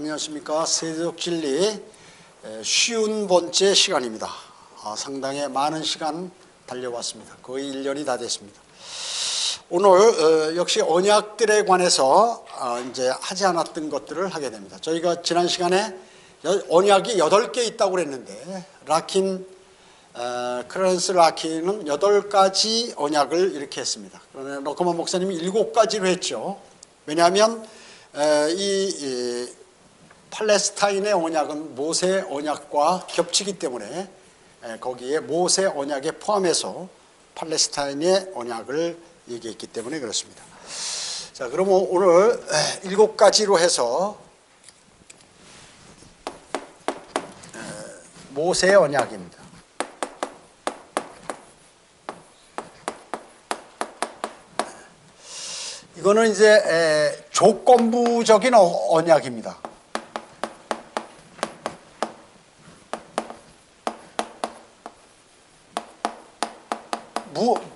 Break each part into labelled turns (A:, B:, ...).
A: 안녕하십니까. 세대적 진리 쉬운 번째 시간입니다. 상당히 많은 시간 달려왔습니다. 거의 1년이 다 됐습니다. 오늘 역시 언약들에 관해서 이제 하지 않았던 것들을 하게 됩니다. 저희가 지난 시간에 언약이 8개 있다고 그랬는데 크랜스 라킨은 8가지 언약을 이렇게 했습니다. 그러나 러커먼 목사님이 7가지로 했죠. 왜냐하면 이 팔레스타인의 언약은 모세 언약과 겹치기 때문에 거기에 모세 언약에 포함해서 팔레스타인의 언약을 얘기했기 때문에 그렇습니다. 자, 그러면 오늘 7가지로 해서 모세 언약입니다. 이거는 이제 조건부적인 언약입니다.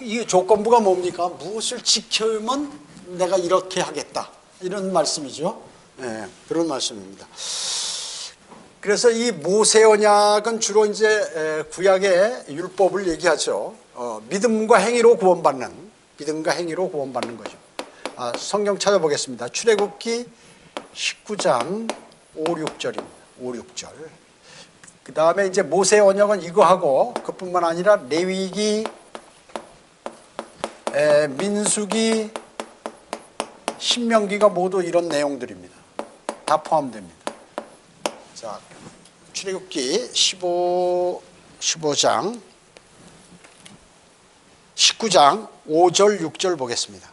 A: 이 조건부가 뭡니까? 무엇을 지켜면 내가 이렇게 하겠다, 이런 말씀이죠. 그런 말씀입니다. 그래서 이 모세 언약은 주로 이제 구약의 율법을 얘기하죠. 믿음과 행위로 구원받는 거죠. 성경 찾아보겠습니다. 출애굽기 19장 5, 6절입니다. 5, 6절. 그 다음에 이제 모세 언약은 이거하고 그뿐만 아니라 레위기, 민수기, 신명기가 모두 이런 내용들입니다. 다 포함됩니다. 자, 출애굽기 19장 5절 6절 보겠습니다.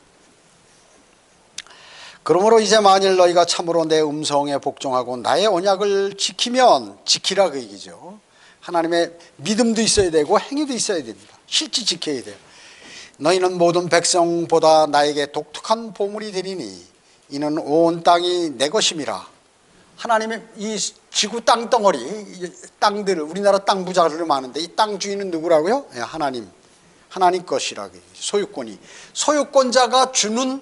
A: 그러므로 이제 만일 너희가 참으로 내 음성에 복종하고 나의 언약을 지키라 그 얘기죠. 하나님의 믿음도 있어야 되고 행위도 있어야 됩니다. 실제 지켜야 돼요. 너희는 모든 백성보다 나에게 독특한 보물이 되리니 이는 온 땅이 내 것임이라. 하나님의 이 지구 땅덩어리, 땅들, 우리나라 땅 부자들 많은데 이 땅 주인은 누구라고요? 하나님 것이라. 소유권자가 주는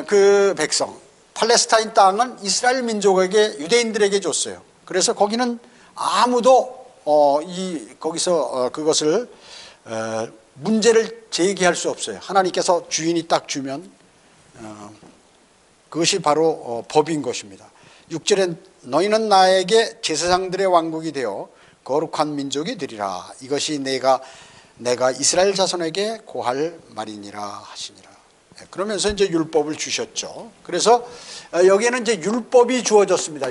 A: 그 백성, 팔레스타인 땅은 이스라엘 민족에게, 유대인들에게 줬어요. 그래서 거기는 아무도 거기서 그것을 문제를 제기할 수 없어요. 하나님께서 주인이 딱 주면 그것이 바로 법인 것입니다. 6절엔 너희는 나에게 제사장들의 왕국이 되어 거룩한 민족이 되리라. 이것이 내가 이스라엘 자손에게 고할 말이니라 하시니라. 그러면서 이제 율법을 주셨죠. 그래서 여기에는 이제 율법이 주어졌습니다.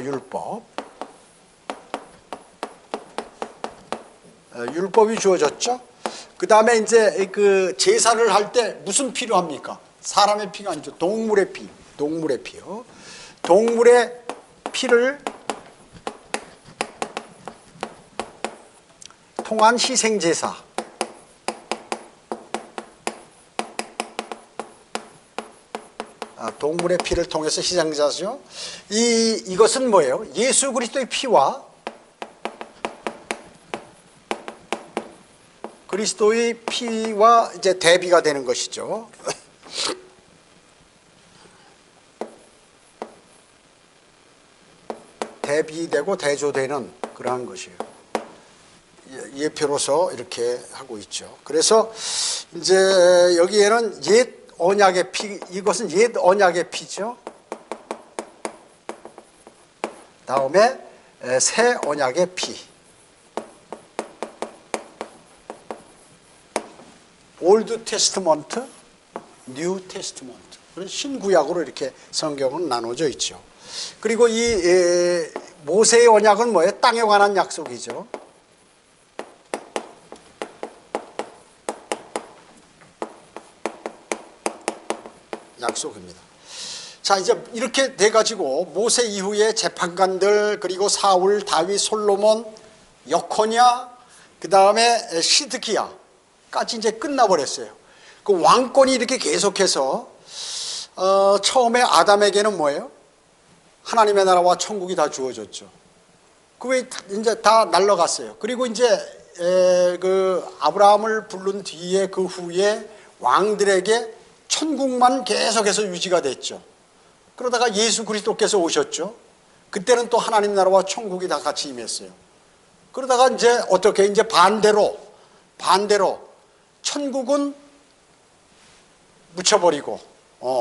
A: 율법이 주어졌죠. 그 다음에 이제 그 제사를 할 때 무슨 피로 합니까? 사람의 피가 아니죠. 동물의 피요. 동물의 피를 통한 희생제사. 동물의 피를 통해서 희생제사죠. 이것은 뭐예요? 예수 그리스도의 피와 이제 대비가 되는 것이죠. 대비되고 대조되는 그러한 것이에요. 예표로서 이렇게 하고 있죠. 그래서 이제 여기에는 옛 언약의 피, 이것은 옛 언약의 피죠. 다음에 새 언약의 피. 올드 테스트먼트, 뉴 테스트먼트. 그런 신구약으로 이렇게 성경은 나눠져 있죠. 그리고 이 모세의 언약은 뭐예요? 땅에 관한 약속이죠. 약속입니다. 자, 이제 이렇게 돼가지고 모세 이후에 재판관들, 그리고 사울, 다윗, 솔로몬, 여코냐, 그 다음에 시드기야까지 이제 끝나버렸어요. 그 왕권이 이렇게 계속해서 처음에 아담에게는 뭐예요? 하나님의 나라와 천국이 다 주어졌죠. 그게 이제 다 날라갔어요. 그리고 이제 그 아브라함을 부른 뒤에 그 후에 왕들에게 천국만 계속해서 유지가 됐죠. 그러다가 예수 그리스도께서 오셨죠. 그때는 또 하나님 나라와 천국이 다 같이 임했어요. 그러다가 이제 어떻게 이제 반대로 천국은 묻혀버리고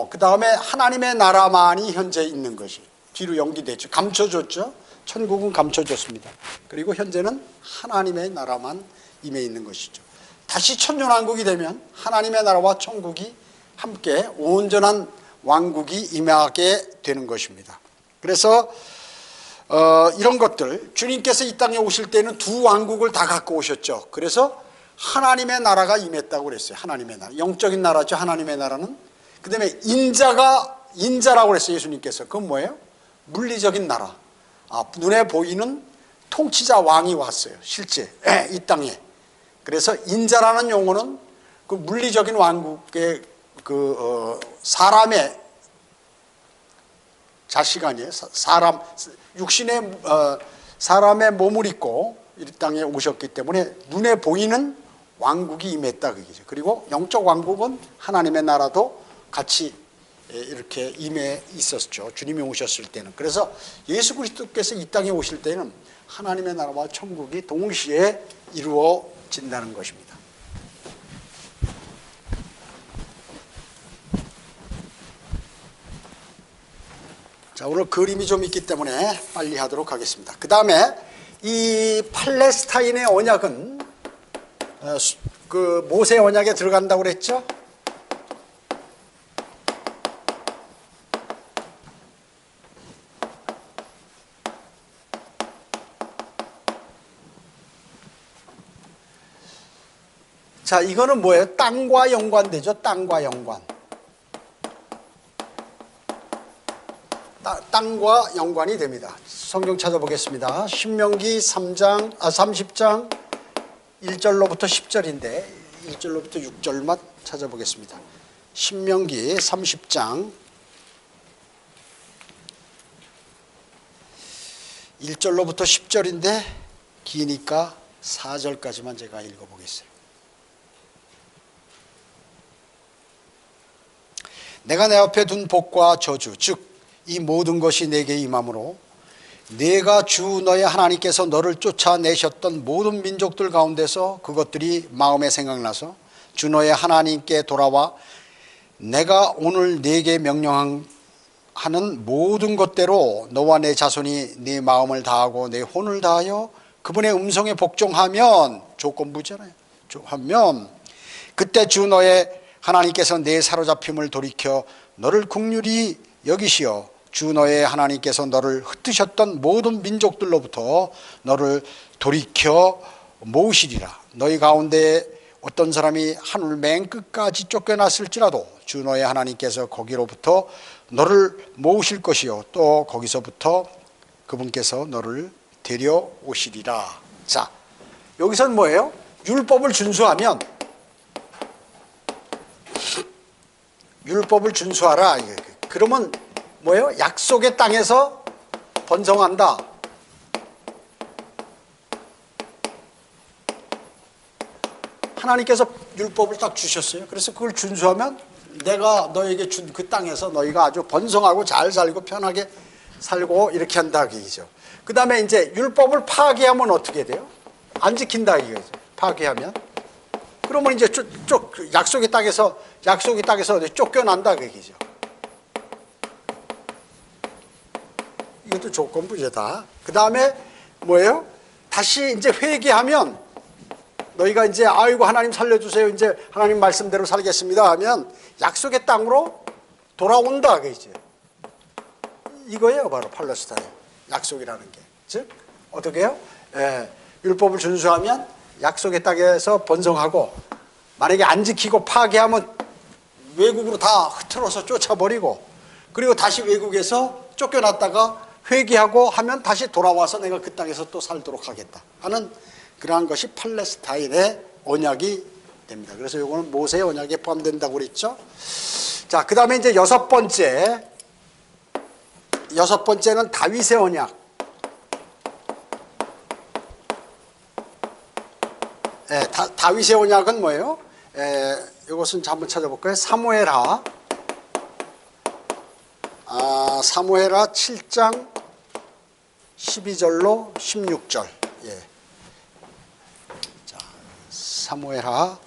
A: 그 다음에 하나님의 나라만이 현재 있는 것이 뒤로 연기됐죠. 감춰졌죠. 천국은 감춰졌습니다. 그리고 현재는 하나님의 나라만 임해 있는 것이죠. 다시 천년왕국이 되면 하나님의 나라와 천국이 함께 온전한 왕국이 임하게 되는 것입니다. 그래서 이런 것들, 주님께서 이 땅에 오실 때는 두 왕국을 다 갖고 오셨죠. 그래서 하나님의 나라가 임했다고 그랬어요. 하나님의 나라, 영적인 나라죠. 하나님의 나라는. 그 다음에 인자라고 그랬어요. 예수님께서. 그건 뭐예요? 물리적인 나라. 눈에 보이는 통치자 왕이 왔어요. 실제 이 땅에. 그래서 인자라는 용어는 그 물리적인 왕국의 사람의 자식 아니에요. 육신의 사람의 몸을 입고 이 땅에 오셨기 때문에 눈에 보이는 왕국이 임했다 그게죠. 그리고 영적 왕국은 하나님의 나라도 같이 이렇게 임해 있었죠. 주님이 오셨을 때는. 그래서 예수 그리스도께서 이 땅에 오실 때는 하나님의 나라와 천국이 동시에 이루어진다는 것입니다. 자, 오늘 그림이 좀 있기 때문에 빨리 하도록 하겠습니다. 그 다음에 이 팔레스타인의 언약은 그 모세 언약에 들어간다고 그랬죠? 자, 이거는 뭐예요? 땅과 연관되죠? 땅과 연관. 땅과 연관이 됩니다. 성경 찾아보겠습니다. 신명기 30장 1절로부터 10절인데 1절로부터 6절만 찾아보겠습니다. 신명기 30장 1절로부터 10절인데 기니까 4절까지만 제가 읽어보겠어요. 내가 내 앞에 둔 복과 저주, 즉 이 모든 것이 내게 임함으로 내가 주 너의 하나님께서 너를 쫓아내셨던 모든 민족들 가운데서 그것들이 마음에 생각나서 주 너의 하나님께 돌아와 내가 오늘 네게 명령하는 모든 것대로 너와 내 자손이 네 마음을 다하고 내 혼을 다하여 그분의 음성에 복종하면, 조건부잖아요. 하면 그때 주 너의 하나님께서 내 사로잡힘을 돌이켜 너를 긍휼히 여기시어 주 너의 하나님께서 너를 흩으셨던 모든 민족들로부터 너를 돌이켜 모으시리라. 너희 가운데 어떤 사람이 하늘 맨 끝까지 쫓겨났을지라도 주 너의 하나님께서 거기로부터 너를 모으실 것이요 또 거기서부터 그분께서 너를 데려오시리라. 자, 여기서는 뭐예요? 율법을 준수하면, 율법을 준수하라. 그러면 뭐예요? 약속의 땅에서 번성한다. 하나님께서 율법을 딱 주셨어요. 그래서 그걸 준수하면 내가 너에게 준 그 땅에서 너희가 아주 번성하고 잘 살고 편하게 살고 이렇게 한다 이거죠. 그 다음에 이제 율법을 파괴하면 어떻게 돼요? 안 지킨다 이거죠. 파괴하면. 그러면 이제 약속의 땅에서 쫓겨난다 그 얘기죠. 이것도 조건부제다. 그 다음에 뭐예요? 다시 이제 회개하면 너희가 이제 아이고 하나님 살려주세요. 이제 하나님 말씀대로 살겠습니다 하면 약속의 땅으로 돌아온다 그러죠. 이거예요. 바로 팔레스타인 약속이라는 게. 즉 어떻게 해요? 율법을 준수하면 약속의 땅에서 번성하고 만약에 안 지키고 파괴하면 외국으로 다 흐트러서 쫓아버리고 그리고 다시 외국에서 쫓겨났다가 회개하고 하면 다시 돌아와서 내가 그 땅에서 또 살도록 하겠다 하는 그러한 것이 팔레스타인의 언약이 됩니다. 그래서 이거는 모세의 언약에 포함된다고 그랬죠. 자, 그 다음에 이제 여섯 번째는 다윗의 언약. 다윗의 언약은 뭐예요? 이것은 한번 찾아볼까요? 사무엘하 7장 12절로 16절. 예. 자, 사무엘하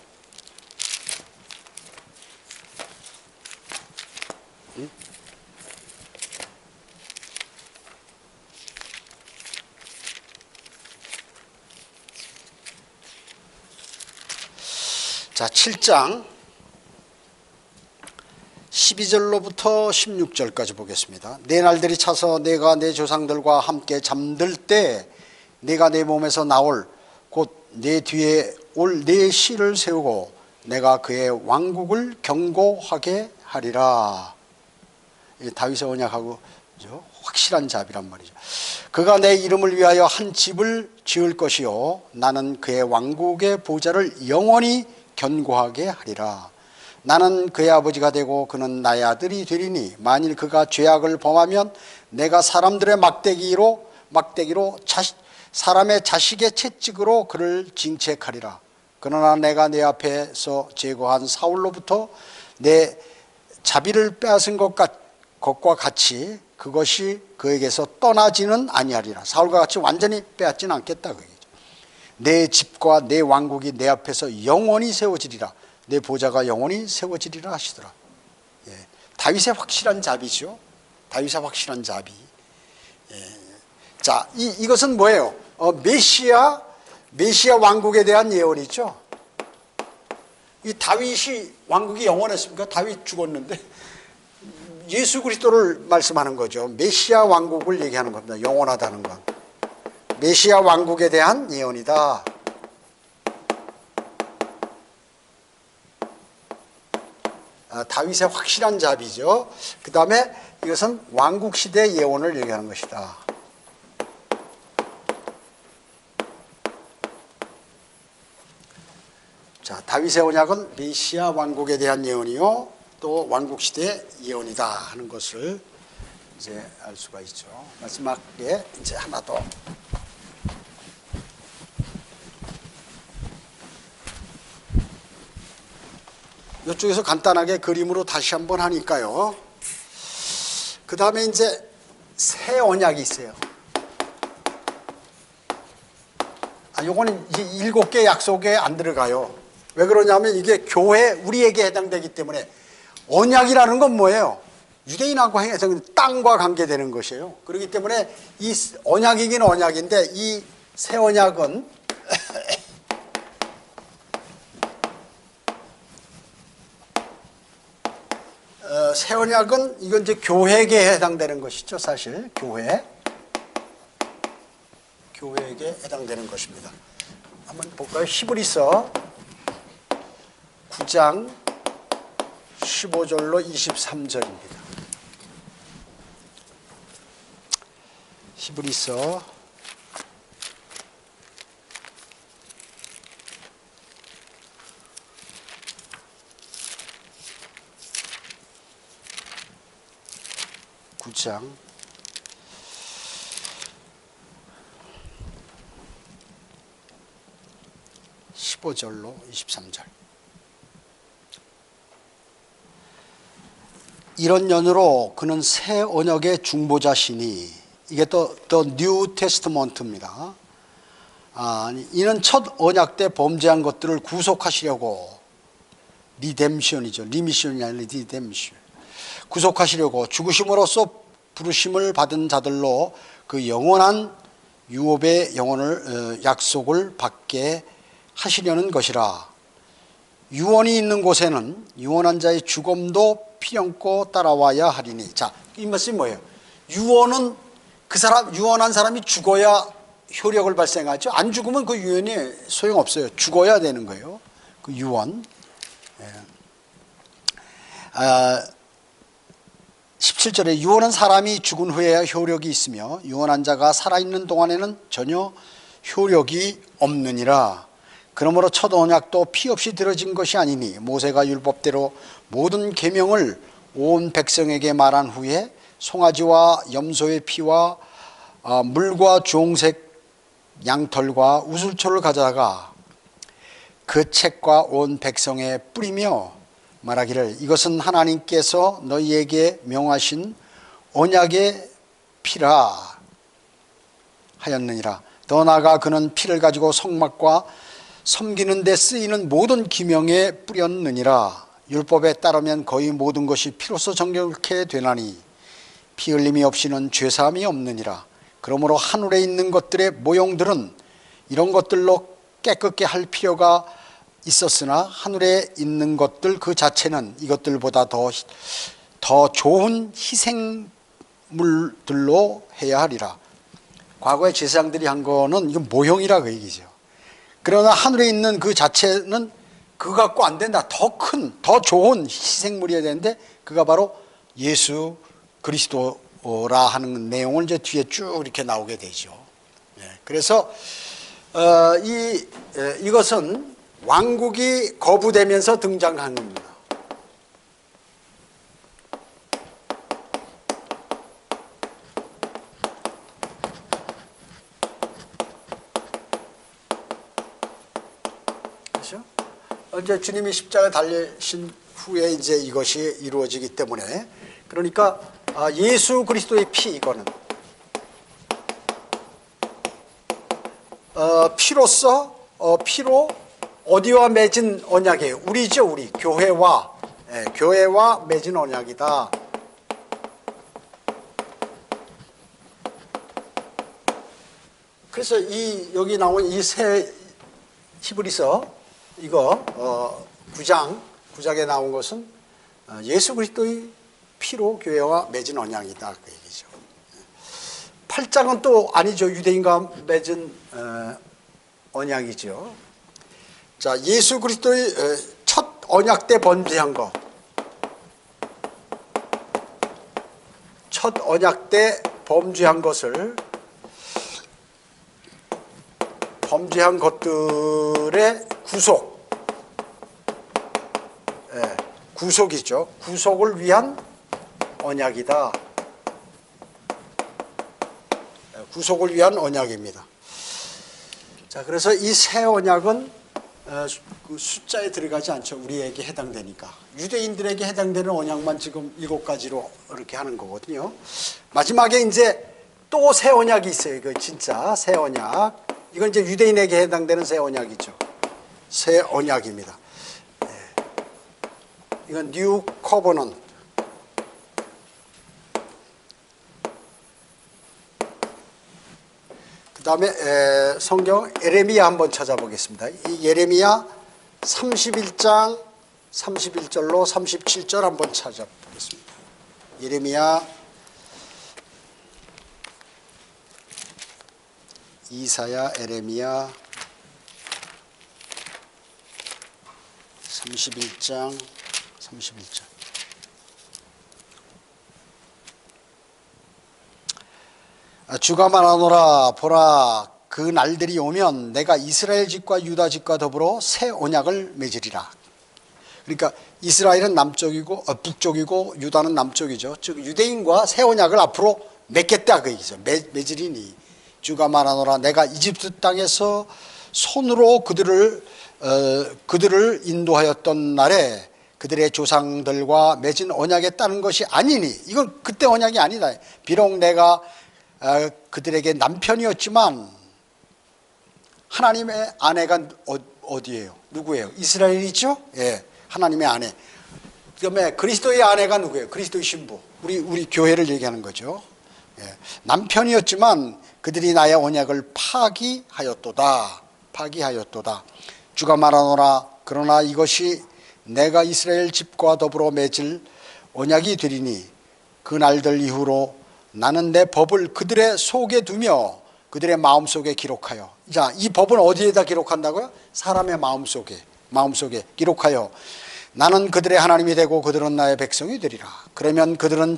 A: 자, 7장 12절로부터 16절까지 보겠습니다. 내 날들이 차서 내가 내 조상들과 함께 잠들 때 내가 내 몸에서 나올 곧 내 뒤에 올 내 씨를 세우고 내가 그의 왕국을 견고하게 하리라. 다윗의 언약하고 확실한 자비란 말이죠. 그가 내 이름을 위하여 한 집을 지을 것이요 나는 그의 왕국의 보좌를 영원히 견고하게 하리라. 나는 그의 아버지가 되고 그는 나의 아들이 되리니 만일 그가 죄악을 범하면 내가 사람들의 막대기로 사람의 자식의 채찍으로 그를 징책하리라. 그러나 내가 내 앞에서 제거한 사울로부터 내 자비를 빼앗은 것과 같이 그것이 그에게서 떠나지는 아니하리라. 사울과 같이 완전히 빼앗지는 않겠다 그게. 내 집과 내 왕국이 내 앞에서 영원히 세워지리라. 내 보좌가 영원히 세워지리라 하시더라. 예. 다윗의 확실한 자비죠. 다윗의 확실한 자비. 예. 자, 이것은 뭐예요? 메시아 왕국에 대한 예언이죠. 이 다윗이 왕국이 영원했습니까? 다윗 죽었는데 예수 그리스도를 말씀하는 거죠. 메시아 왕국을 얘기하는 겁니다. 영원하다는 건. 메시아 왕국에 대한 예언이다. 다윗의 확실한 자비죠. 그 다음에 이것은 왕국 시대 예언을 얘기하는 것이다. 자, 다윗의 언약은 메시아 왕국에 대한 예언이요 또 왕국 시대 예언이다 하는 것을 이제 알 수가 있죠. 마지막에 이제 하나 더. 이쪽에서 간단하게 그림으로 다시 한번 하니까요. 그 다음에 이제 새 언약이 있어요. 요거는 이제 7개 약속에 안 들어가요. 왜 그러냐면 이게 교회 우리에게 해당되기 때문에. 언약이라는 건 뭐예요? 유대인하고 해당 땅과 관계되는 것이에요. 그렇기 때문에 이 언약이긴 언약인데 이 새 언약은 새 언약은 이건 이제 교회에게 해당되는 것이죠. 사실 교회에게 해당되는 것입니다. 한번 볼까요? 히브리서 9장 15절로 23절입니다. 히브리서 9장 15절로 23절. 이런 연유로 그는 새 언약의 중보자시니 이게 또 뉴 테스트먼트입니다. 이는 첫 언약 때 범죄한 것들을 구속하시려고 리뎀션이죠. 리미션이 아니라 리뎀션. 구속하시려고 죽으심으로써 부르심을 받은 자들로 그 영원한 유업의 영혼을 약속을 받게 하시려는 것이라. 유언이 있는 곳에는 유언한 자의 죽음도 피령고 따라와야 하리니. 자, 이 말씀이 뭐예요? 유언은 유언한 사람이 죽어야 효력을 발생하죠. 안 죽으면 그 유언이 소용없어요. 죽어야 되는 거예요. 그 유언. 17절에 유언은 사람이 죽은 후에야 효력이 있으며 유언한 자가 살아있는 동안에는 전혀 효력이 없느니라. 그러므로 첫 언약도 피 없이 들어진 것이 아니니 모세가 율법대로 모든 계명을 온 백성에게 말한 후에 송아지와 염소의 피와 물과 주홍색 양털과 우슬초를 가져다가 그 책과 온 백성에 뿌리며 말하기를 이것은 하나님께서 너희에게 명하신 언약의 피라. 하였느니라. 더 나아가 그는 피를 가지고 성막과 섬기는 데 쓰이는 모든 기명에 뿌렸느니라. 율법에 따르면 거의 모든 것이 피로써 정결케 되나니 피 흘림이 없이는 죄사함이 없느니라. 그러므로 하늘에 있는 것들의 모형들은 이런 것들로 깨끗게 할 필요가 있었으나 하늘에 있는 것들 그 자체는 이것들보다 더 좋은 희생물들로 해야 하리라. 과거에 제사장들이 한 거는 이건 모형이라 그 얘기죠. 그러나 하늘에 있는 그 자체는 그거 갖고 안 된다. 더 큰, 더 좋은 희생물이어야 되는데 그가 바로 예수 그리스도라 하는 내용을 이제 뒤에 쭉 이렇게 나오게 되죠. 그래서 이것은 왕국이 거부되면서 등장한 겁니다. 그렇죠? 이제 주님이 십자가에 달리신 후에 이제 이것이 이루어지기 때문에 그러니까 예수 그리스도의 피 이거는 피로 어디와 맺은 언약이에요? 우리죠, 우리 교회와 맺은 언약이다. 그래서 여기 나온 이 새 히브리서 이거 9장에 나온 것은 예수 그리스도의 피로 교회와 맺은 언약이다 그 얘기죠. 8장은 또 아니죠. 유대인과 맺은 언약이죠. 자, 예수 그리스도의 첫 언약 때 범죄한 것, 첫 언약 때 범죄한 것을 범죄한 것들의 구속이죠. 구속을 위한 언약이다. 구속을 위한 언약입니다. 자, 그래서 이 새 언약은 그 숫자에 들어가지 않죠. 우리에게 해당되니까. 유대인들에게 해당되는 언약만 지금 7가지로 이렇게 하는 거거든요. 마지막에 이제 또 새 언약이 있어요. 이거 진짜 새 언약. 이건 이제 유대인에게 해당되는 새 언약이죠. 새 언약입니다. 이건 New Covenant. 그 다음에 성경 예레미야 한번 찾아보겠습니다. 이 예레미야 31장 31절로 37절 한번 찾아보겠습니다. 예레미야, 이사야, 예레미야 31장 31절. 주가 말하노라, 보라, 그 날들이 오면 내가 이스라엘 집과 유다 집과 더불어 새 언약을 맺으리라. 그러니까 이스라엘은 남쪽이고 북쪽이고 유다는 남쪽이죠. 즉 유대인과 새 언약을 앞으로 맺겠다 그 얘기죠. 맺으리니 주가 말하노라, 내가 이집트 땅에서 손으로 그들을 인도하였던 날에 그들의 조상들과 맺은 언약에 따른 것이 아니니, 이건 그때 언약이 아니다. 비록 내가 그들에게 남편이었지만 하나님의 아내가 어디예요? 누구예요? 이스라엘이죠? 예, 하나님의 아내. 그다음에 그리스도의 아내가 누구예요? 그리스도의 신부. 우리 교회를 얘기하는 거죠. 예, 남편이었지만 그들이 나의 언약을 파기하였도다. 주가 말하노라, 그러나 이것이 내가 이스라엘 집과 더불어 맺을 언약이 되리니 그 날들 이후로 나는 내 법을 그들의 속에 두며 그들의 마음속에 기록하여. 자, 이 법은 어디에다 기록한다고요? 사람의 마음속에 기록하여 나는 그들의 하나님이 되고 그들은 나의 백성이 되리라. 그러면 그들은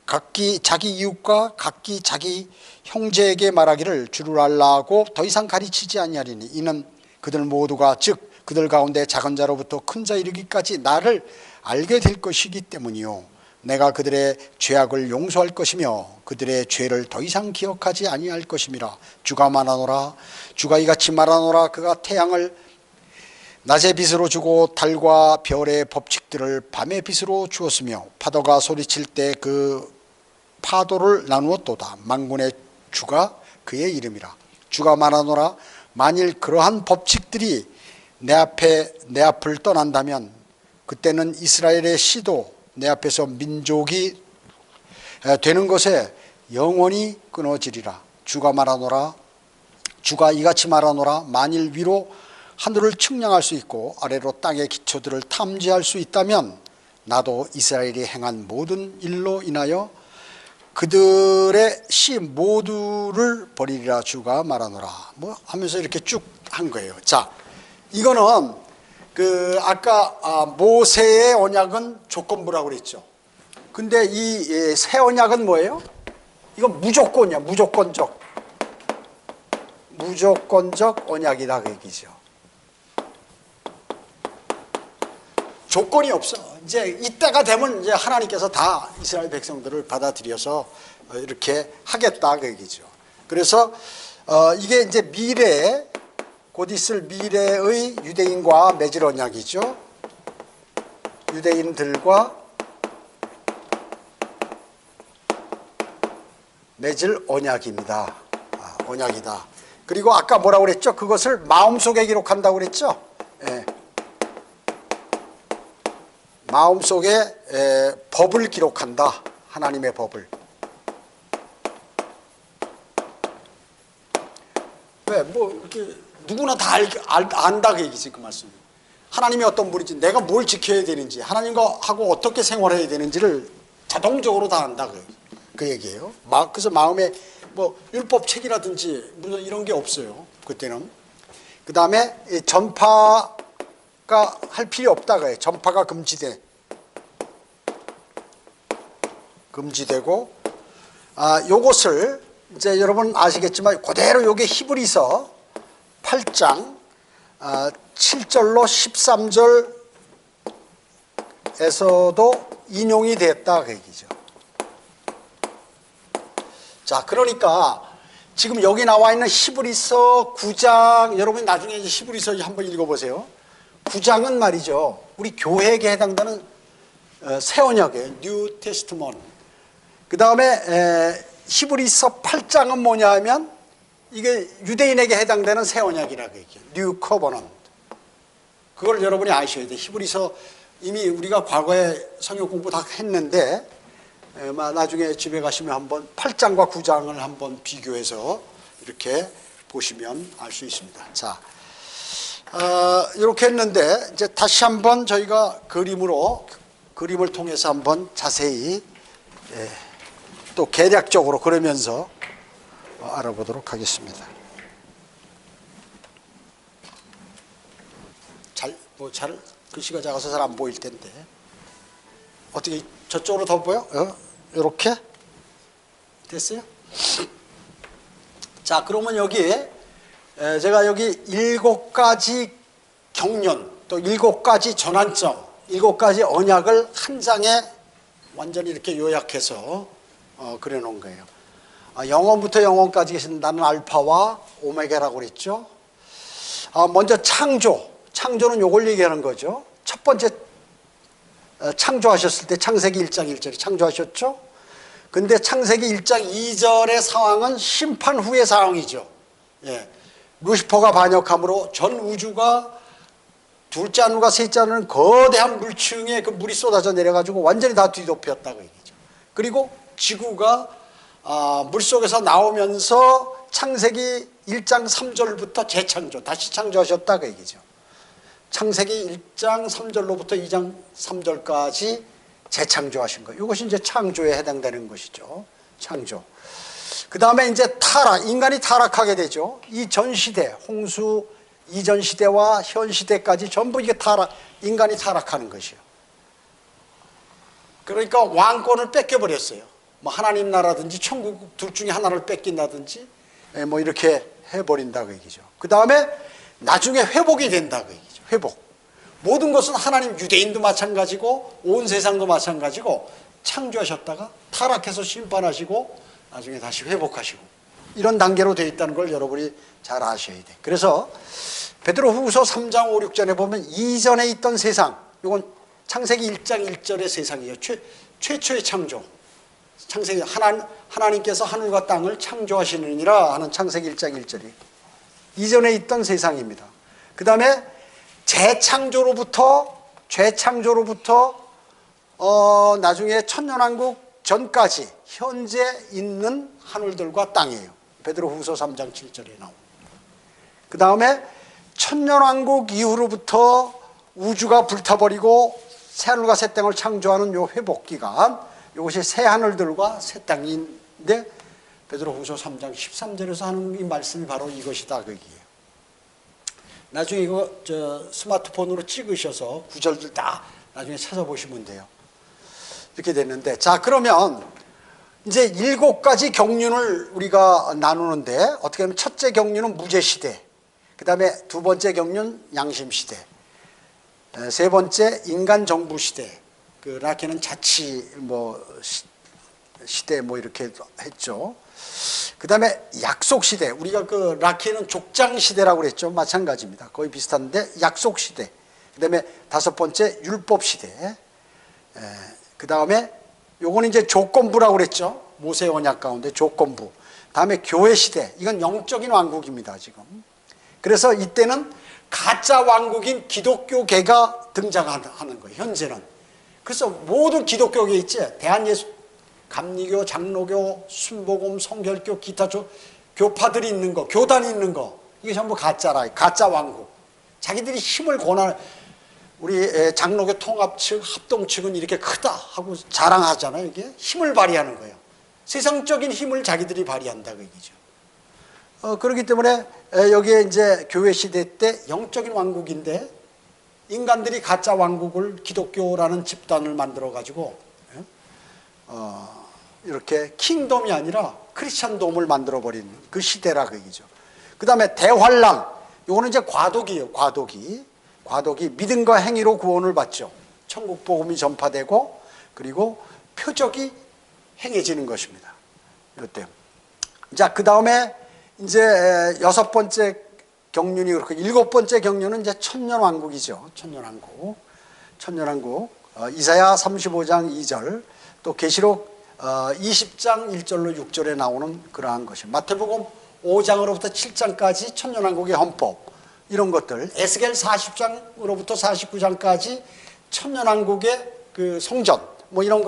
A: 각기 자기 이웃과 각기 자기 형제에게 말하기를 주를 알라고 더 이상 가르치지 아니하리니 이는 그들 모두가 즉 그들 가운데 작은 자로부터 큰 자 이르기까지 나를 알게 될 것이기 때문이요, 내가 그들의 죄악을 용서할 것이며 그들의 죄를 더 이상 기억하지 아니할 것임이라. 주가 말하노라, 주가 이같이 말하노라, 그가 태양을 낮의 빛으로 주고 달과 별의 법칙들을 밤의 빛으로 주었으며 파도가 소리칠 때 그 파도를 나누었도다. 만군의 주가 그의 이름이라. 주가 말하노라. 만일 그러한 법칙들이 내 앞을 떠난다면 그때는 이스라엘의 씨도 내 앞에서 민족이 되는 것에 영원히 끊어지리라. 주가 말하노라. 주가 이같이 말하노라. 만일 위로 하늘을 측량할 수 있고 아래로 땅의 기초들을 탐지할 수 있다면 나도 이스라엘이 행한 모든 일로 인하여 그들의 씨 모두를 버리리라. 주가 말하노라. 뭐 하면서 이렇게 쭉 한 거예요. 자, 이거는 아까 모세의 언약은 조건부라고 그랬죠. 근데 이 새 언약은 뭐예요? 이건 무조건이야. 무조건적 언약이다 그 얘기죠. 조건이 없어. 이제 이때가 되면 이제 하나님께서 다 이스라엘 백성들을 받아들여서 이렇게 하겠다 그 얘기죠. 그래서 이게 이제 미래, 곧 있을 미래의 유대인과 맺을 언약이죠. 유대인들과 맺을 언약입니다. 언약이다. 그리고 아까 뭐라고 그랬죠? 그것을 마음속에 기록한다고 그랬죠? 예. 마음속에 법을 기록한다. 하나님의 법을. 왜? 뭐 이렇게 누구나 다 안다 그 얘기지 그 말씀. 하나님이 어떤 분인지, 내가 뭘 지켜야 되는지, 하나님과 하고 어떻게 생활해야 되는지를 자동적으로 다 안다 그 얘기예요. 그래서 마음에 뭐 율법 책이라든지 무슨 이런 게 없어요. 그때는. 그 다음에 전파가 할 필요 없다 그래요. 전파가 금지되고 요것을 이제 여러분 아시겠지만 그대로 요게 히브리서 8장 7절로 13절에서도 인용이 됐다 그 얘기죠. 자, 그러니까 지금 여기 나와 있는 히브리서 9장, 여러분 나중에 이제 히브리서 한번 읽어보세요. 9장은 말이죠, 우리 교회에게 해당되는 새 언약이에요. 뉴 테스트먼트. 그 다음에 히브리서 8장은 뭐냐 하면 이게 유대인에게 해당되는 새 언약이라고 얘기해요. 뉴 커버넌트. 그걸 여러분이 아셔야 돼요. 히브리서 이미 우리가 과거에 성경 공부 다 했는데 나중에 집에 가시면 한번 8장과 9장을 한번 비교해서 이렇게 보시면 알 수 있습니다. 자, 이렇게 했는데 이제 다시 한번 저희가 그림을 통해서 한번 자세히 또 개략적으로 그러면서 알아보도록 하겠습니다. 잘 글씨가 작아서 잘 안 보일 텐데 어떻게 저쪽으로 더 보여? 이렇게 됐어요? 자, 그러면 여기 제가 여기 7가지 경륜, 또 7가지 전환점, 7가지 언약을 한 장에 완전히 이렇게 요약해서 그려놓은 거예요. 영원부터 영원까지 계신 나는 알파와 오메가라고 그랬죠. 먼저 창조는 요걸 얘기하는 거죠. 첫 번째 창조하셨을 때 창세기 1장 1절에 창조하셨죠. 근데 창세기 1장 2절의 상황은 심판 후의 상황이죠. 예. 루시퍼가 반역함으로 전 우주가 둘째 하늘과 셋째 하늘은 거대한 물층에 그 물이 쏟아져 내려가지고 완전히 다 뒤덮였다고 얘기죠. 그리고 지구가 물속에서 나오면서 창세기 1장 3절부터 재창조, 다시 창조하셨다고 얘기죠. 창세기 1장 3절로부터 2장 3절까지 재창조하신 거. 이것이 이제 창조에 해당되는 것이죠. 창조. 그 다음에 이제 인간이 타락하게 되죠. 이 전 시대, 홍수 이전 시대와 현 시대까지 전부 이게 인간이 타락하는 것이요. 그러니까 왕권을 뺏겨버렸어요. 뭐 하나님 나라든지 천국 둘 중에 하나를 뺏긴다든지 뭐 이렇게 해버린다고 얘기죠. 그 다음에 나중에 회복이 된다고 얘기죠. 회복. 모든 것은 하나님, 유대인도 마찬가지고 온 세상도 마찬가지고 창조하셨다가 타락해서 심판하시고 나중에 다시 회복하시고 이런 단계로 되어 있다는 걸 여러분이 잘 아셔야 돼. 그래서 베드로후서 3장 5, 6절에 보면 이전에 있던 세상, 이건 창세기 1장 1절의 세상이에요. 최초의 창조. 창세기 하나님께서 하늘과 땅을 창조하시느니라 하는 창세기 1장 1절이 이전에 있던 세상입니다. 그 다음에 재창조로부터 나중에 천년왕국 전까지 현재 있는 하늘들과 땅이에요. 베드로후서 3장 7절에 나옵니다. 그 다음에 천년왕국 이후로부터 우주가 불타버리고 새하늘과 새 땅을 창조하는 요 회복기간, 이것이 새 하늘들과 새 땅인데 베드로후서 3장 13절에서 하는 이 말씀이 바로 이것이다 그 얘기예요. 나중에 이거 스마트폰으로 찍으셔서 구절들 다 나중에 찾아보시면 돼요. 이렇게 됐는데, 자 그러면 이제 7가지 경륜을 우리가 나누는데, 어떻게 하면 첫째 경륜은 무제시대, 그 다음에 두 번째 경륜 양심시대, 세 번째 인간정부시대, 그 라케는 자치 시대 이렇게 했죠. 그 다음에 약속시대, 우리가 그 라케는 족장시대라고 그랬죠. 마찬가지입니다. 거의 비슷한데 약속시대, 그 다음에 다섯 번째 율법시대, 그 다음에 요거는 이제 조건부라고 그랬죠. 모세 언약 가운데 조건부. 다음에 교회시대, 이건 영적인 왕국입니다 지금. 그래서 이때는 가짜 왕국인 기독교계가 등장하는 거예요 현재는. 그래서 모든 기독교계 있지, 대한예수, 감리교, 장로교, 순복음, 성결교, 기타 교파들이 있는 거, 교단이 있는 거, 이게 전부 가짜라. 가짜 왕국. 자기들이 힘을 우리 장로교 통합 측, 합동 측은 이렇게 크다 하고 자랑하잖아요. 이게 힘을 발휘하는 거예요. 세상적인 힘을 자기들이 발휘한다 그 얘기죠. 그렇기 때문에 여기에 이제 교회 시대 때 영적인 왕국인데 인간들이 가짜 왕국을 기독교라는 집단을 만들어 가지고 이렇게 킹덤이 아니라 크리스천돔을 만들어 버린 그 시대라 그 얘기죠. 그 다음에 대환란, 이거는 이제 과도기예요. 과도기 믿음과 행위로 구원을 받죠. 천국 복음이 전파되고 그리고 표적이 행해지는 것입니다. 이때. 자, 그 다음에 이제 6번째 경륜이 그렇고 7번째 경륜은 이제 천년왕국이죠. 천년왕국. 이사야 35장 2절, 또 계시록 20장 1절로 6절에 나오는 그러한 것이, 마태복음 5장으로부터 7장까지 천년왕국의 헌법, 이런 것들, 에스겔 40장으로부터 49장까지 천년왕국의 그 성전, 이런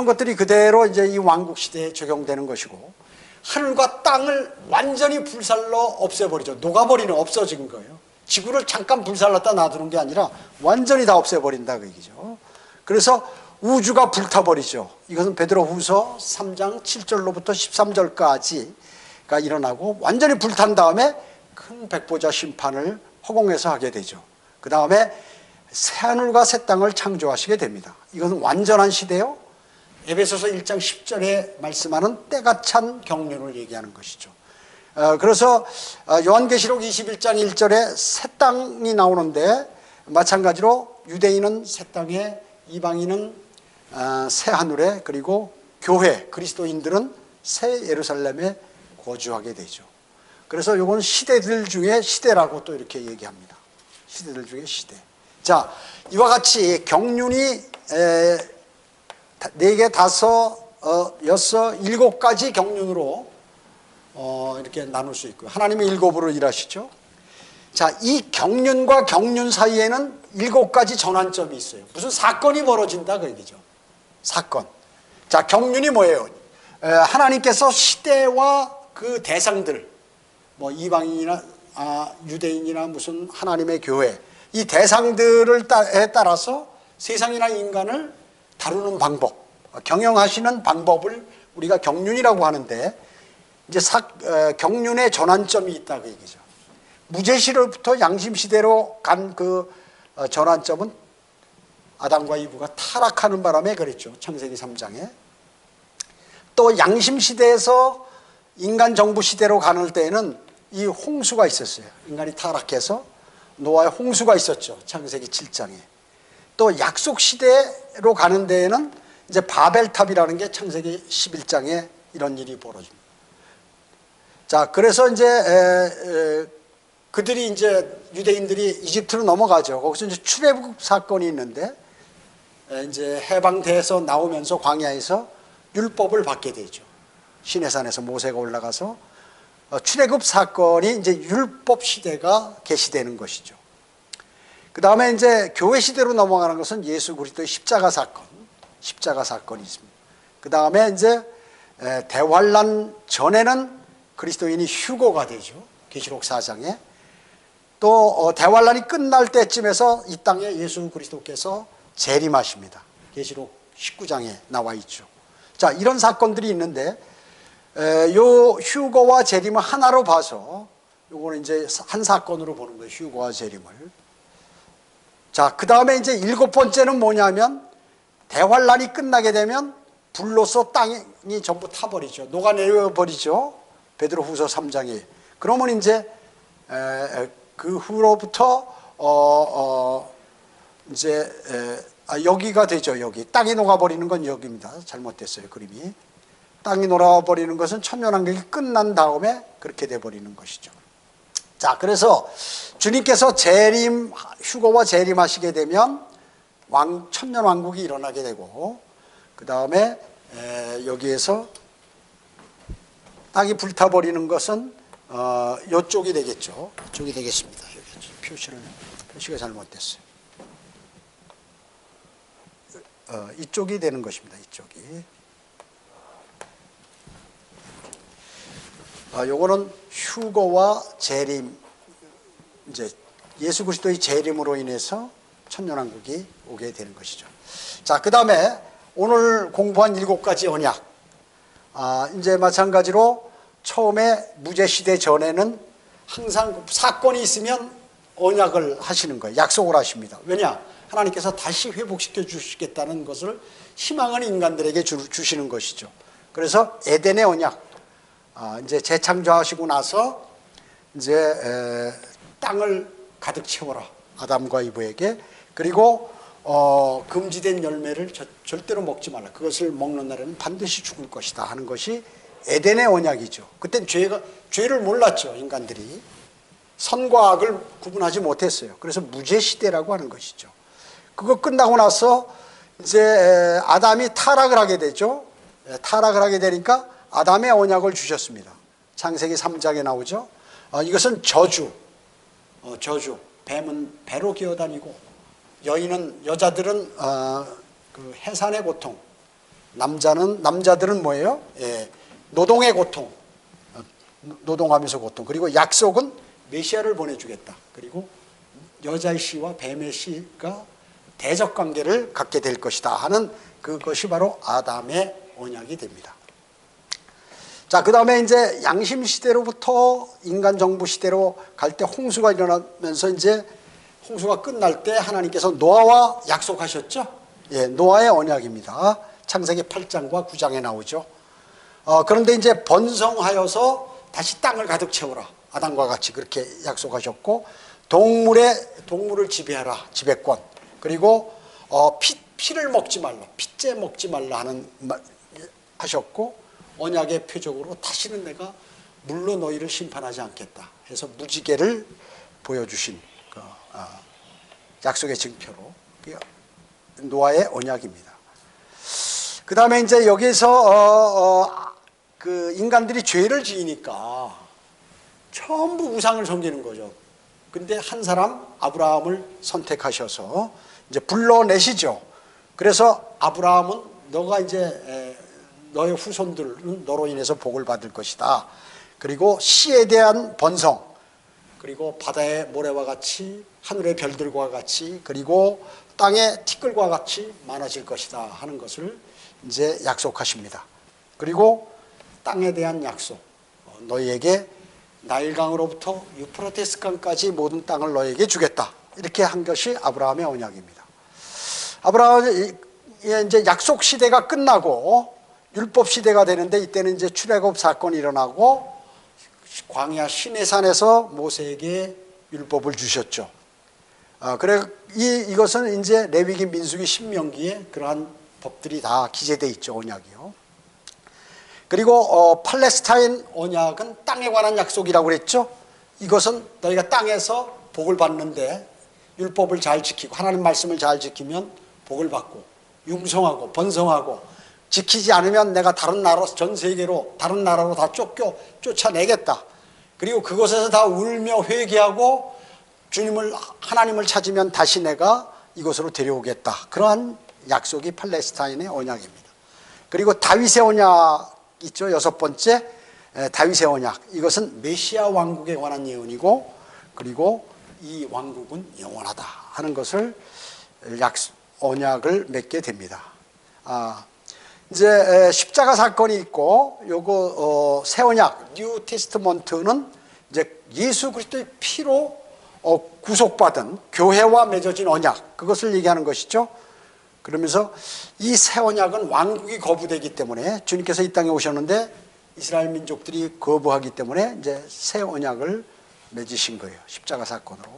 A: 것들이 그대로 이제 이 왕국 시대에 적용되는 것이고, 하늘과 땅을 완전히 불살로 없애버리죠. 녹아버리는, 없어진 거예요. 지구를 잠깐 불살랐다 놔두는 게 아니라 완전히 다 없애버린다 그 얘기죠. 그래서 우주가 불타버리죠. 이것은 베드로후서 3장 7절로부터 13절까지가 일어나고, 완전히 불탄 다음에 큰 백보자 심판을 허공에서 하게 되죠. 그 다음에 새하늘과 새 땅을 창조하시게 됩니다. 이것은 완전한 시대요. 에베소서 1장 10절에 말씀하는 때가 찬 경륜을 얘기하는 것이죠. 그래서 요한계시록 21장 1절에 새 땅이 나오는데, 마찬가지로 유대인은 새 땅에, 이방인은 새 하늘에, 그리고 교회, 그리스도인들은 새 예루살렘에 거주하게 되죠. 그래서 이건 시대들 중에 시대라고 또 이렇게 얘기합니다. 시대들 중에 시대. 자, 이와 같이 경륜이 4개, 5, 6, 7가지 경륜으로 이렇게 나눌 수 있고요. 하나님은 7으로 일하시죠. 자, 이 경륜과 경륜 사이에는 7가지 전환점이 있어요. 무슨 사건이 벌어진다 그 얘기죠. 사건. 자, 경륜이 뭐예요? 하나님께서 시대와 그 대상들, 이방인이나 유대인이나 무슨 하나님의 교회, 이 대상들을 따라서 세상이나 인간을 다루는 방법, 경영하시는 방법을 우리가 경륜이라고 하는데, 이제 경륜의 전환점이 있다 그 얘기죠. 무제시로부터 양심시대로 간 그 전환점은 아담과 이브가 타락하는 바람에 그랬죠. 창세기 3장에. 또 양심시대에서 인간정부시대로 가는 때에는 이 홍수가 있었어요. 인간이 타락해서 노아의 홍수가 있었죠. 창세기 7장에. 또 약속시대로 가는 데에는 이제 바벨탑이라는 게 창세기 11장에 이런 일이 벌어집니다. 자, 그래서 이제 그들이 이제 유대인들이 이집트로 넘어가죠. 거기서 이제 출애굽 사건이 있는데, 이제 해방돼서 나오면서 광야에서 율법을 받게 되죠. 시내산에서 모세가 올라가서 출애굽 사건이 이제 율법 시대가 계시되는 것이죠. 그 다음에 이제 교회 시대로 넘어가는 것은 예수 그리스도의 십자가 사건이 있습니다. 그 다음에 이제 대환란 전에는 그리스도인이 휴거가 되죠. 계시록 4장에. 또 대환란이 끝날 때쯤에서 이 땅에 예수 그리스도께서 재림하십니다. 계시록 19장에 나와 있죠. 자, 이런 사건들이 있는데 요 휴거와 재림을 하나로 봐서 요거는 이제 한 사건으로 보는 거예요. 휴거와 재림을. 자, 그 다음에 이제 일곱 번째는 뭐냐면 대환란이 끝나게 되면 불로서 땅이 전부 타버리죠. 녹아내려 버리죠. 베드로후서 3장에. 그러면 이제 그 후로부터 이제 여기가 되죠. 여기 땅이 녹아버리는 건 여기입니다. 잘못됐어요. 그림이. 땅이 녹아버리는 것은 천년왕국이 끝난 다음에 그렇게 돼버리는 것이죠. 자, 그래서 주님께서 휴거와 재림하시게 되면 천년왕국이 일어나게 되고, 그 다음에 여기에서 땅이 불타버리는 것은 이쪽이 되겠죠. 이쪽이 되겠습니다. 여기 표시가 잘못됐어요. 이쪽이 되는 것입니다. 이쪽이. 요거는 휴거와 재림, 이제 예수 그리스도의 재림으로 인해서 천년왕국이 오게 되는 것이죠. 자, 그 다음에 오늘 공부한 7가지 언약. 이제 마찬가지로 처음에 무제시대 전에는 항상 사건이 있으면 언약을 하시는 거예요. 약속을 하십니다. 왜냐? 하나님께서 다시 회복시켜 주시겠다는 것을 희망하는 인간들에게 주시는 것이죠. 그래서 에덴의 언약. 이제 재창조하시고 나서 이제 땅을 가득 채워라. 아담과 이브에게. 그리고 금지된 열매를 절대로 먹지 말라. 그것을 먹는 날에는 반드시 죽을 것이다 하는 것이 에덴의 언약이죠. 그땐 죄를 몰랐죠. 인간들이. 선과 악을 구분하지 못했어요. 그래서 무죄시대라고 하는 것이죠. 그거 끝나고 나서 이제 아담이 타락을 하게 되죠. 타락을 하게 되니까 아담의 언약을 주셨습니다. 창세기 3장에 나오죠. 이것은 저주. 뱀은 배로 기어다니고 여자들은 그 해산의 고통. 남자들은 뭐예요? 노동의 고통. 노동하면서 고통. 그리고 약속은 메시아를 보내주겠다. 그리고 여자의 씨와 뱀의 씨가 대적 관계를 갖게 될 것이다 하는 그것이 바로 아담의 언약이 됩니다. 자, 그 다음에 이제 양심 시대로부터 인간 정부 시대로 갈 때 홍수가 일어나면서 이제 홍수가 끝날 때 하나님께서 노아와 약속하셨죠. 노아의 언약입니다. 창세기 8장과 9장에 나오죠. 그런데 이제 번성하여서 다시 땅을 가득 채워라. 아담과 같이 그렇게 약속하셨고, 동물을 지배하라. 지배권. 그리고 피를 먹지 말라. 피째 먹지 말라 하는 하셨고, 언약의 표적으로 다시는 내가 물로 너희를 심판하지 않겠다 해서 무지개를 보여주신 약속의 증표로 노아의 언약입니다. 그 다음에 이제 여기서 그 인간들이 죄를 지으니까 전부 우상을 섬기는 거죠. 근데 한 사람 아브라함을 선택하셔서 이제 불러내시죠. 그래서 아브라함은 너가 이제 너의 후손들은 너로 인해서 복을 받을 것이다. 그리고 씨에 대한 번성, 그리고 바다의 모래와 같이 하늘의 별들과 같이 그리고 땅의 티끌과 같이 많아질 것이다 하는 것을 이제 약속하십니다. 그리고 땅에 대한 약속, 너희에게 나일강으로부터 유프라테스 강까지 모든 땅을 너희에게 주겠다. 이렇게 한 것이 아브라함의 언약입니다. 아브라함의 이제 약속 시대가 끝나고 율법 시대가 되는데, 이때는 이제 출애굽 사건이 일어나고 광야 시내산에서 모세에게 율법을 주셨죠. 그래 이것은 이제 레위기, 민수기, 신명기에 그러한 법들이 다 기재되어 있죠. 언약이요. 그리고 팔레스타인 언약은 땅에 관한 약속이라고 그랬죠. 이것은 너희가 땅에서 복을 받는데 율법을 잘 지키고 하나님 말씀을 잘 지키면 복을 받고 융성하고 번성하고 지키지 않으면 내가 다른 나라, 전 세계로 다른 나라로 다 쫓아내겠다. 그리고 그곳에서 다 울며 회개하고 하나님을 찾으면 다시 내가 이곳으로 데려오겠다. 그러한 약속이 팔레스타인의 언약입니다. 그리고 다윗의 언약 있죠. 여섯 번째, 다윗의 언약. 이것은 메시아 왕국에 관한 예언이고, 그리고 이 왕국은 영원하다 하는 것을 언약을 맺게 됩니다. 이제 십자가 사건이 있고, 요거 새 언약 뉴 테스트먼트는 이제 예수 그리스도의 피로 구속받은 교회와 맺어진 언약, 그것을 얘기하는 것이죠. 그러면서 이 새 언약은 왕국이 거부되기 때문에, 주님께서 이 땅에 오셨는데 이스라엘 민족들이 거부하기 때문에 이제 새 언약을 맺으신 거예요. 십자가 사건으로.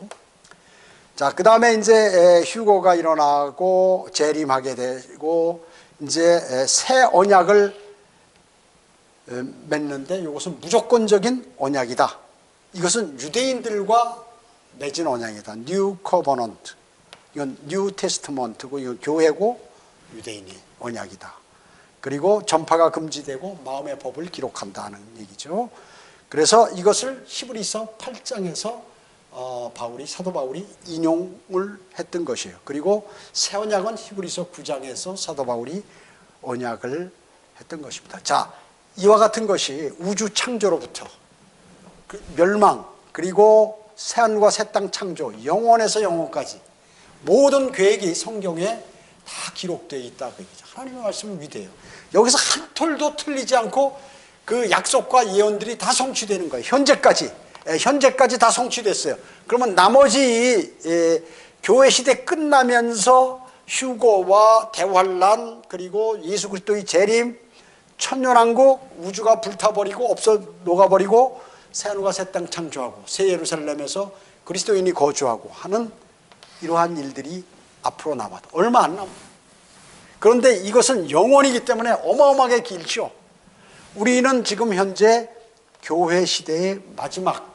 A: 자, 그 다음에 이제 휴거가 일어나고 재림하게 되고, 이제 새 언약을 맺는데, 이것은 무조건적인 언약이다. 이것은 유대인들과 맺은 언약이다. 뉴 커버넌트. 이건 뉴 테스트먼트고, 이건 교회고 유대인의 언약이다. 그리고 전파가 금지되고 마음의 법을 기록한다는 얘기죠. 그래서 이것을 히브리서 8장에서 사도 바울이 인용을 했던 것이에요. 그리고 새 언약은 히브리서 9장에서 사도 바울이 언약을 했던 것입니다. 자, 이와 같은 것이 우주 창조로부터 멸망, 그리고 새하늘과 새 땅 창조, 영원에서 영원까지 모든 계획이 성경에 다 기록되어 있다. 하나님의 말씀은 위대해요. 여기서 한 톨도 틀리지 않고 그 약속과 예언들이 다 성취되는 거예요. 현재까지 다 성취됐어요. 그러면 나머지 교회 시대 끝나면서 휴거와 대환란, 그리고 예수 그리스도의 재림, 천년왕국, 우주가 불타버리고 녹아버리고 새하늘과 새 땅 창조하고 새 예루살렘에서 그리스도인이 거주하고 하는 이러한 일들이 앞으로 남아도 얼마 안 남아요. 그런데 이것은 영원이기 때문에 어마어마하게 길죠. 우리는 지금 현재 교회 시대의 마지막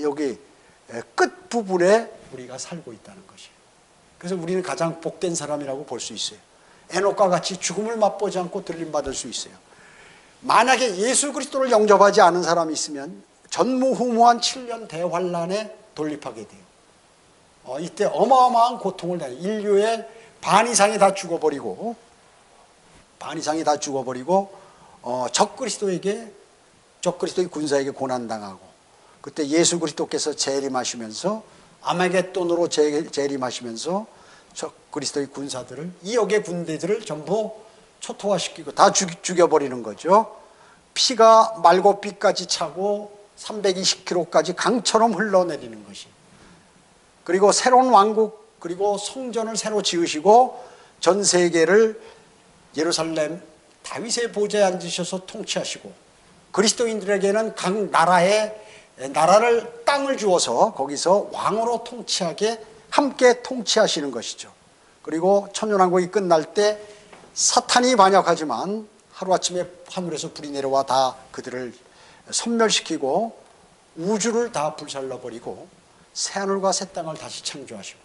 A: 여기 끝부분에 우리가 살고 있다는 것이에요. 그래서 우리는 가장 복된 사람이라고 볼 수 있어요. 에녹과 같이 죽음을 맛보지 않고 들림받을 수 있어요. 만약에 예수 그리스도를 영접하지 않은 사람이 있으면 전무후무한 7년 대환란에 돌입하게 돼요. 이때 어마어마한 고통을 내요. 인류의 반 이상이 다 죽어버리고 적그리스도의 군사에게 고난당하고, 그때 예수 그리스도께서 재림하시면서 아마겟돈으로 재림하시면서 적그리스도의 군사들을, 이역의 군대들을 전부 초토화시키고 다 죽여버리는 거죠. 피가 말고삐까지 차고 320km까지 강처럼 흘러내리는 것이. 그리고 새로운 왕국, 그리고 성전을 새로 지으시고 전 세계를 예루살렘 다윗의 보좌에 앉으셔서 통치하시고, 그리스도인들에게는 각 나라를 땅을 주어서 거기서 왕으로 통치하게 함께 통치하시는 것이죠. 그리고 천년왕국이 끝날 때 사탄이 반역하지만 하루아침에 하늘에서 불이 내려와 다 그들을 섬멸시키고 우주를 다 불살라버리고 새하늘과 새 땅을 다시 창조하시고,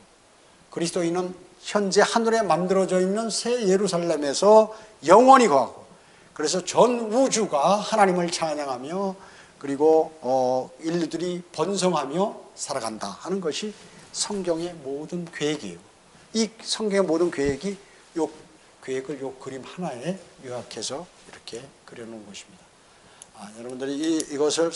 A: 그리스도인은 현재 하늘에 만들어져 있는 새 예루살렘에서 영원히 거하고, 그래서 전 우주가 하나님을 찬양하며 그리고 인류들이 번성하며 살아간다 하는 것이 성경의 모든 계획이에요. 이 성경의 모든 계획이 요 계획을 요 그림 하나에 요약해서 이렇게 그려놓은 것입니다. 여러분들이 이것을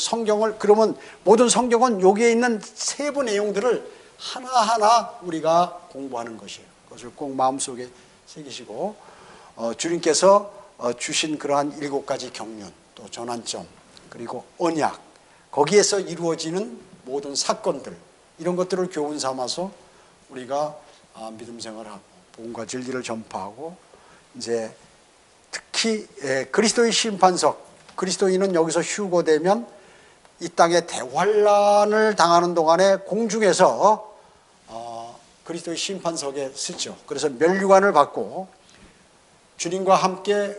A: 그러면 모든 성경은 여기에 있는 세부 내용들을 하나하나 우리가 공부하는 것이에요. 그것을 꼭 마음속에 새기시고, 주님께서 주신 그러한 7가지 경륜, 또 전환점, 그리고 언약, 거기에서 이루어지는 모든 사건들, 이런 것들을 교훈 삼아서 우리가 믿음 생활하고 복음과 진리를 전파하고, 이제 특히 그리스도의 심판석, 그리스도인은 여기서 휴거되면 이 땅에 대환란을 당하는 동안에 공중에서 그리스도의 심판석에 서죠. 그래서 멸류관을 받고 주님과 함께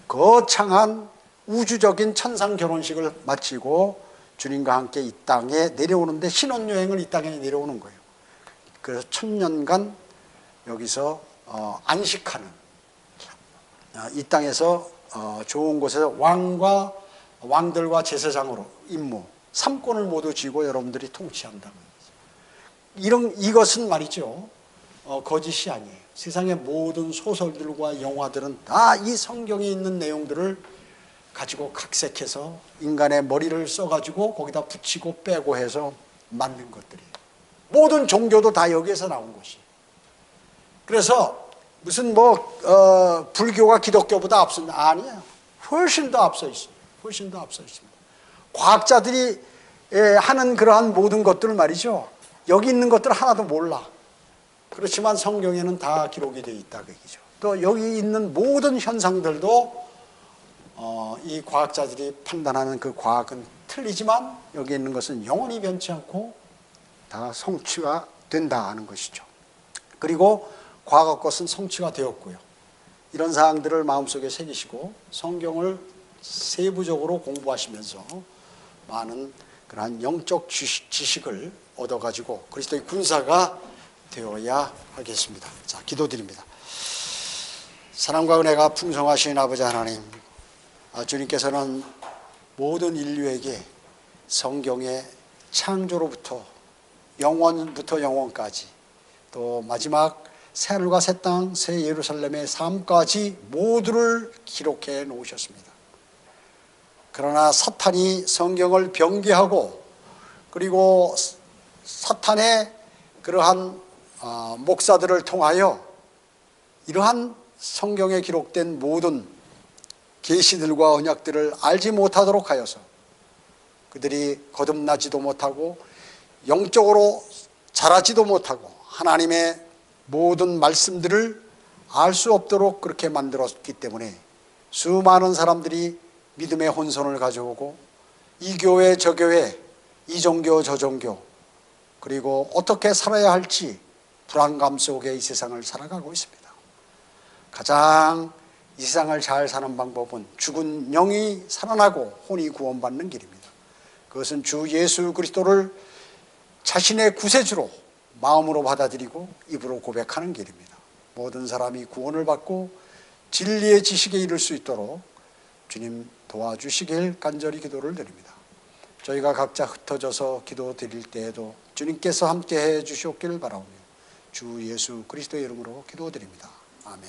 A: 거창한 우주적인 천상 결혼식을 마치고 주님과 함께 이 땅에 내려오는데, 신혼여행을 이 땅에 내려오는 거예요. 그래서 1000년간 여기서 안식하는, 이 땅에서 좋은 곳에서 왕들과 제사장으로 임무 3권을 모두 쥐고 여러분들이 통치한다는 거죠. 이것은 말이죠, 거짓이 아니에요. 세상의 모든 소설들과 영화들은 다 이 성경에 있는 내용들을 가지고 각색해서 인간의 머리를 써가지고 거기다 붙이고 빼고 해서 만든 것들이에요. 모든 종교도 다 여기에서 나온 것이에요. 그래서 무슨 불교가 기독교보다 앞선다, 아니에요. 훨씬 더 앞서 있습니다. 훨씬 더 앞서 있습니다. 과학자들이 하는 그러한 모든 것들을 말이죠, 여기 있는 것들 하나도 몰라. 그렇지만 성경에는 다 기록이 되어 있다 그 얘기죠. 또 여기 있는 모든 현상들도 이 과학자들이 판단하는 그 과학은 틀리지만 여기 있는 것은 영원히 변치 않고 다 성취가 된다 하는 것이죠. 그리고 과거 것은 성취가 되었고요. 이런 사항들을 마음속에 새기시고 성경을 세부적으로 공부하시면서 많은 그러한 영적 지식을 얻어가지고 그리스도의 군사가 되어야 하겠습니다. 자, 기도드립니다. 사랑과 은혜가 풍성하신 아버지 하나님, 주님께서는 모든 인류에게 성경의 창조로부터 영원부터 영원까지 또 마지막 새하늘과 새 땅, 새 예루살렘의 삶까지 모두를 기록해 놓으셨습니다. 그러나 사탄이 성경을 변개하고 그리고 사탄의 그러한 목사들을 통하여 이러한 성경에 기록된 모든 계시들과 언약들을 알지 못하도록 하여서 그들이 거듭나지도 못하고 영적으로 자라지도 못하고 하나님의 모든 말씀들을 알 수 없도록 그렇게 만들었기 때문에 수많은 사람들이 믿음의 혼선을 가져오고 이 교회 저 교회, 이 종교 저 종교, 그리고 어떻게 살아야 할지 불안감 속에 이 세상을 살아가고 있습니다. 가장 이 세상을 잘 사는 방법은 죽은 영이 살아나고 혼이 구원받는 길입니다. 그것은 주 예수 그리스도를 자신의 구세주로 마음으로 받아들이고 입으로 고백하는 길입니다. 모든 사람이 구원을 받고 진리의 지식에 이를 수 있도록 주님 도와주시길 간절히 기도를 드립니다. 저희가 각자 흩어져서 기도 드릴 때에도 주님께서 함께해 주시옵기를 바라오며 주 예수 그리스도의 이름으로 기도드립니다. 아멘.